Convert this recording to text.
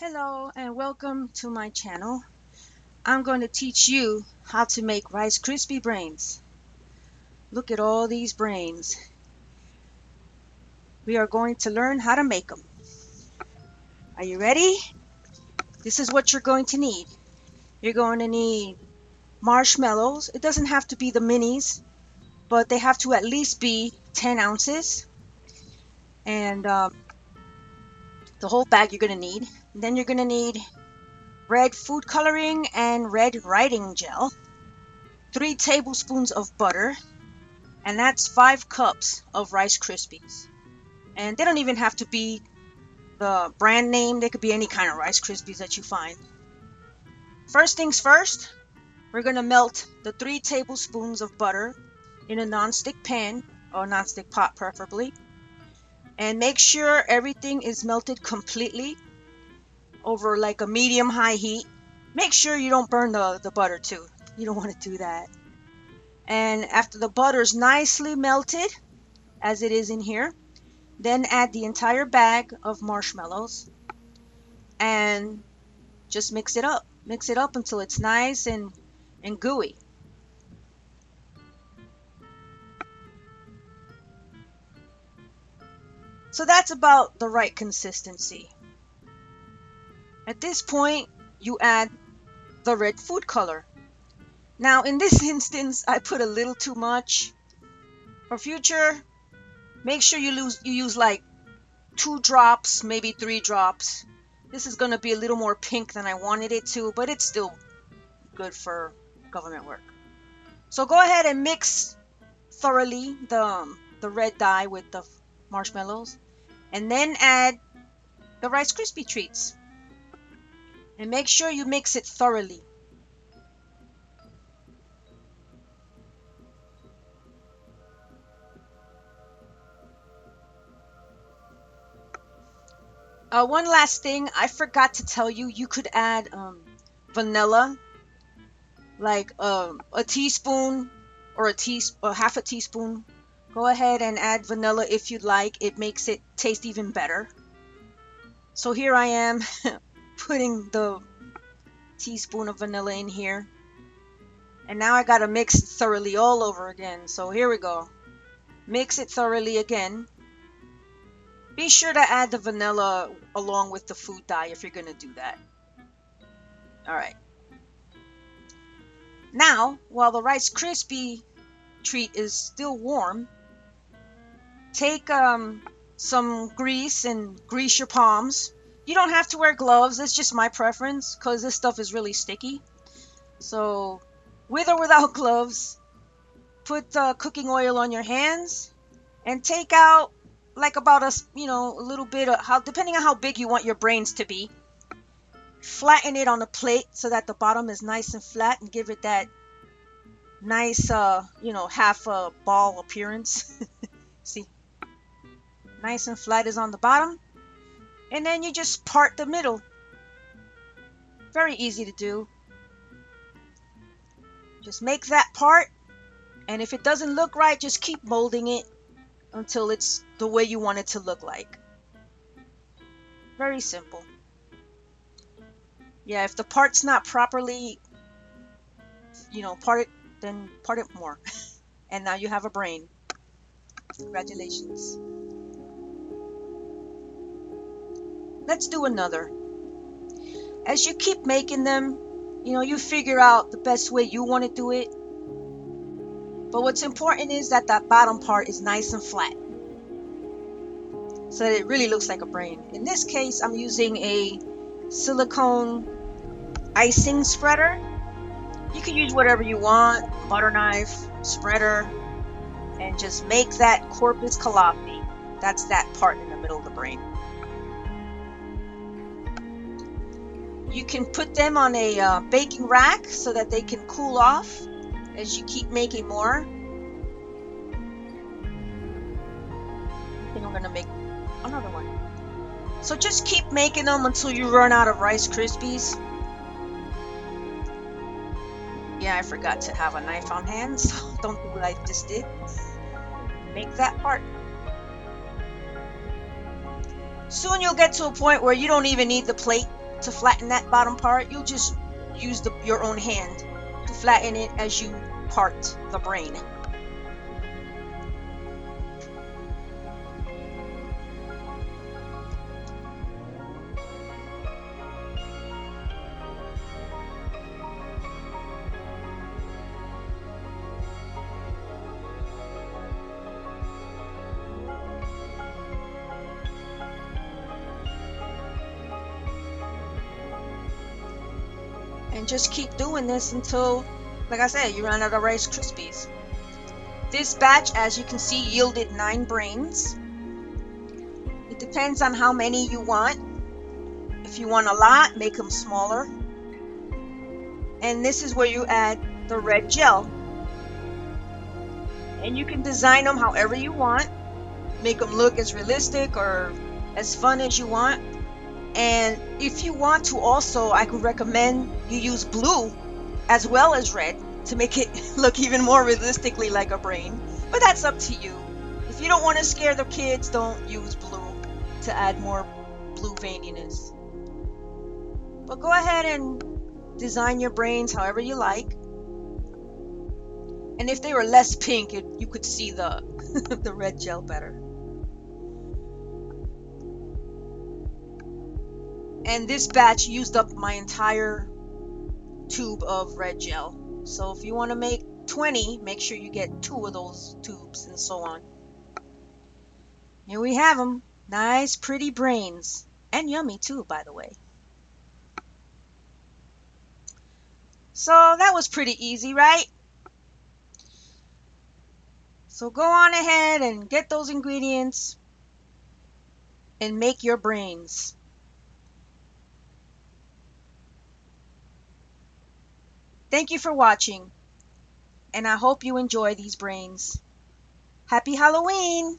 Hello and welcome to my channel. I'm going to teach you how to make Rice Krispie brains. Look at all these brains. We are going to learn how to make them. Are you ready? This is what you're going to need. You're going to need marshmallows. It doesn't have to be the minis, but they have to at least be 10 ounces. And the whole bag you're going to need. And then you're going to need red food coloring and red writing gel, 3 tablespoons of butter, and that's 5 cups of Rice Krispies. And they don't even have to be the brand name, they could be any kind of Rice Krispies that you find. First things first, we're going to melt the 3 tablespoons of butter in a non-stick pan, or non-stick pot preferably. And make sure everything is melted completely over like a medium-high heat. Make sure you don't burn the butter too. You don't want to do that. And after the butter's nicely melted, as it is in here, then add the entire bag of marshmallows and just mix it up. Mix it up until it's nice and gooey. So that's about the right consistency. At this point, you add the red food color. Now in this instance, I put a little too much. For future, make sure you use like 2 drops, maybe 3 drops. This is going to be a little more pink than I wanted it to, but it's still good for government work. So go ahead and mix thoroughly the red dye with the marshmallows, and then add the Rice Krispie treats. And make sure you mix it thoroughly. One last thing, I forgot to tell you, you could add vanilla, like a teaspoon or half a teaspoon. Go ahead and add vanilla if you'd like. It makes it taste even better. So here I am putting the teaspoon of vanilla in here. And now I gotta mix it thoroughly all over again. So here we go. Mix it thoroughly again. Be sure to add the vanilla along with the food dye if you're gonna do that. Alright. Now, while the Rice Krispie treat is still warm, take some grease and grease your palms. You don't have to wear gloves, it's just my preference because this stuff is really sticky. So, with or without gloves, put cooking oil on your hands and take out like about a little bit of depending on how big you want your brains to be. Flatten it on a plate so that the bottom is nice and flat and give it that nice half a ball appearance. See, nice and flat is on the bottom, and then you just part the middle. Very easy to do. Just make that part, and if it doesn't look right, just keep molding it until it's the way you want it to look like. Very simple. Yeah, if the part's not properly parted, then part it more. And now you have a brain. Congratulations. Let's do another. As you keep making them, you figure out the best way you want to do it. But what's important is that bottom part is nice and flat, so that it really looks like a brain. In this case, I'm using a silicone icing spreader. You can use whatever you want, butter knife, spreader, and just make that corpus callosum. That's that part in the middle of the brain. You can put them on a baking rack so that they can cool off as you keep making more. I think I'm gonna make another one. So just keep making them until you run out of Rice Krispies. Yeah, I forgot to have a knife on hand, so don't do what I just did. Make that part. Soon you'll get to a point where you don't even need the plate. to flatten that bottom part, you'll just use your own hand to flatten it as you part the brain. And just keep doing this until, like I said, you run out of Rice Krispies. This batch, as you can see, yielded 9 brains. It depends on how many you want. If you want a lot, make them smaller. And this is where you add the red gel. And you can design them however you want. Make them look as realistic or as fun as you want. And if you want to also, I could recommend you use blue as well as red to make it look even more realistically like a brain. But that's up to you. If you don't want to scare the kids, don't use blue to add more blue veininess. But go ahead and design your brains however you like. And if they were less pink, you could see the the red gel better. And this batch used up my entire tube of red gel. So if you want to make 20, make sure you get 2 of those tubes and so on. Here we have them. Nice, pretty brains. And yummy too, by the way. So that was pretty easy, right? So go on ahead and get those ingredients and make your brains. Thank you for watching, and I hope you enjoy these brains. Happy Halloween!